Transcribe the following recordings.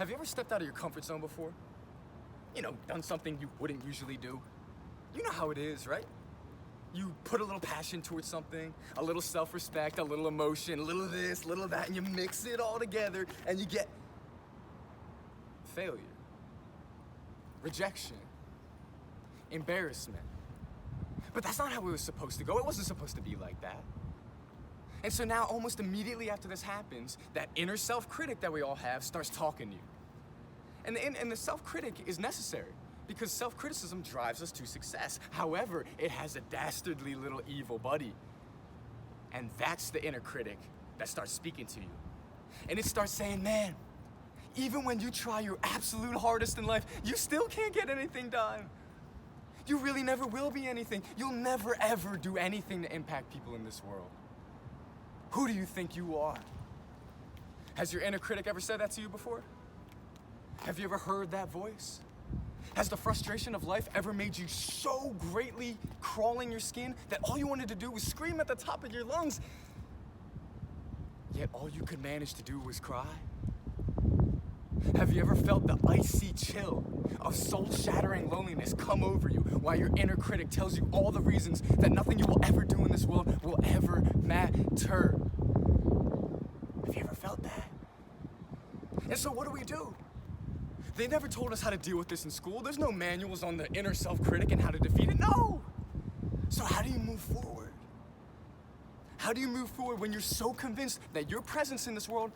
Have you ever stepped out of your comfort zone before? You know, done something you wouldn't usually do? You know how it is, right? You put a little passion towards something, a little self-respect, a little emotion, a little this, a little that, and you mix it all together and you get failure, rejection, embarrassment. But that's not how it was supposed to go. It wasn't supposed to be like that. And so now, almost immediately after this happens, that inner self-critic that we all have starts talking to you. And the self-critic is necessary because self-criticism drives us to success. However, it has a dastardly little evil buddy. And that's the inner critic that starts speaking to you. And it starts saying, man, even when you try your absolute hardest in life, you still can't get anything done. You really never will be anything. You'll never, ever do anything to impact people in this world. Who do you think you are? Has your inner critic ever said that to you before? Have you ever heard that voice? Has the frustration of life ever made you so greatly crawling your skin that all you wanted to do was scream at the top of your lungs, yet all you could manage to do was cry? Have you ever felt the icy chill of soul-shattering loneliness come over you while your inner critic tells you all the reasons that nothing you will ever do in this world will ever matter? Have you ever felt that? And so what do? They never told us how to deal with this in school. There's no manuals on the inner self-critic and how to defeat it. No! So how do you move forward? How do you move forward when you're so convinced that your presence in this world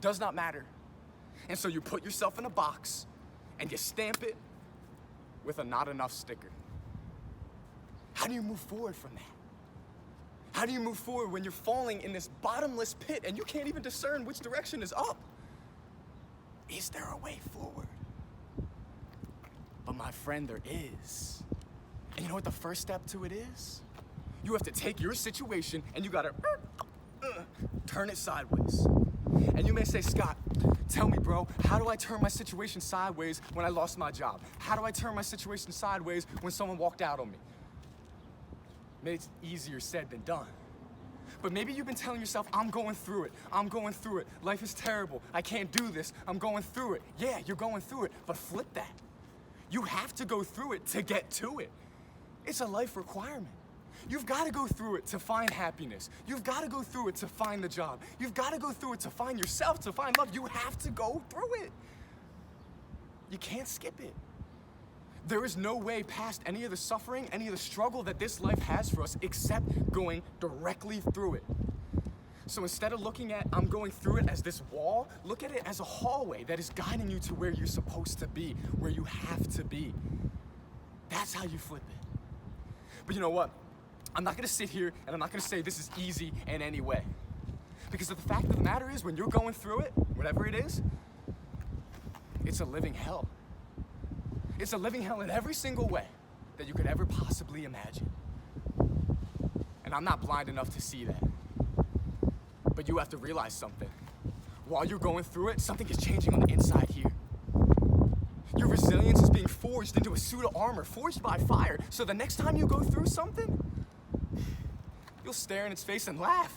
does not matter? And so you put yourself in a box and you stamp it with a not enough sticker. How do you move forward from that? How do you move forward when you're falling in this bottomless pit and you can't even discern which direction is up? Is there a way forward? But my friend, there is. And you know what the first step to it is? You have to take your situation and you gotta turn it sideways. And you may say, Scott, tell me, bro, how do I turn my situation sideways when I lost my job? How do I turn my situation sideways when someone walked out on me? Maybe it's easier said than done. But maybe you've been telling yourself, I'm going through it. I'm going through it. Life is terrible. I can't do this. I'm going through it. Yeah, you're going through it, but flip that. You have to go through it to get to it. It's a life requirement. You've got to go through it to find happiness. You've got to go through it to find the job. You've got to go through it to find yourself, to find love. You have to go through it. You can't skip it. There is no way past any of the suffering, any of the struggle that this life has for us except going directly through it. So instead of looking at I'm going through it as this wall, look at it as a hallway that is guiding you to where you're supposed to be, where you have to be. That's how you flip it. But you know what? I'm not gonna sit here and I'm not gonna say this is easy in any way. Because the fact of the matter is, when you're going through it, whatever it is, it's a living hell. It's a living hell in every single way that you could ever possibly imagine. And I'm not blind enough to see that. But you have to realize something. While you're going through it, something is changing on the inside here. Your resilience is being forged into a suit of armor, forged by fire. So the next time you go through something, you'll stare in its face and laugh.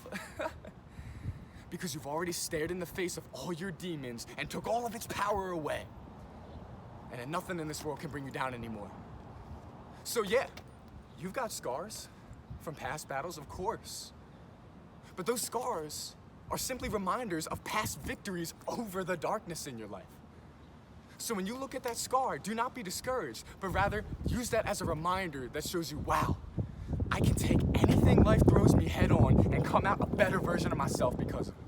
Because you've already stared in the face of all your demons and took all of its power away. And then nothing in this world can bring you down anymore. So yeah, you've got scars from past battles, of course. But those scars are simply reminders of past victories over the darkness in your life. So when you look at that scar, do not be discouraged, but rather use that as a reminder that shows you, wow, I can take anything life throws me head on and come out a better version of myself because of it.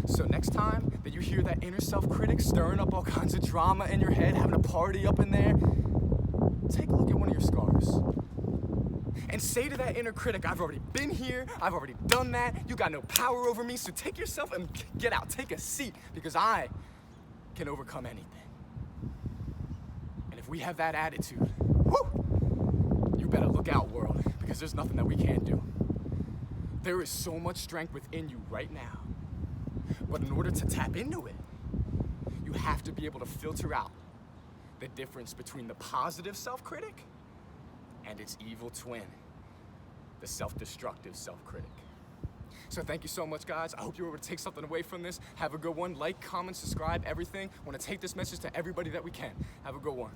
So next time that you hear that inner self-critic stirring up all kinds of drama in your head, having a party up in there, take a look at one of your scars. And say to that inner critic, I've already been here, I've already done that, you got no power over me, so take yourself and get out, take a seat, because I can overcome anything. And if we have that attitude, whoo, you better look out, world, because there's nothing that we can't do. There is so much strength within you right now. But in order to tap into it, you have to be able to filter out the difference between the positive self-critic and its evil twin, the self-destructive self-critic. So thank you so much, guys. I hope you were able to take something away from this. Have a good one. Like, comment, subscribe, everything. I want to take this message to everybody that we can. Have a good one.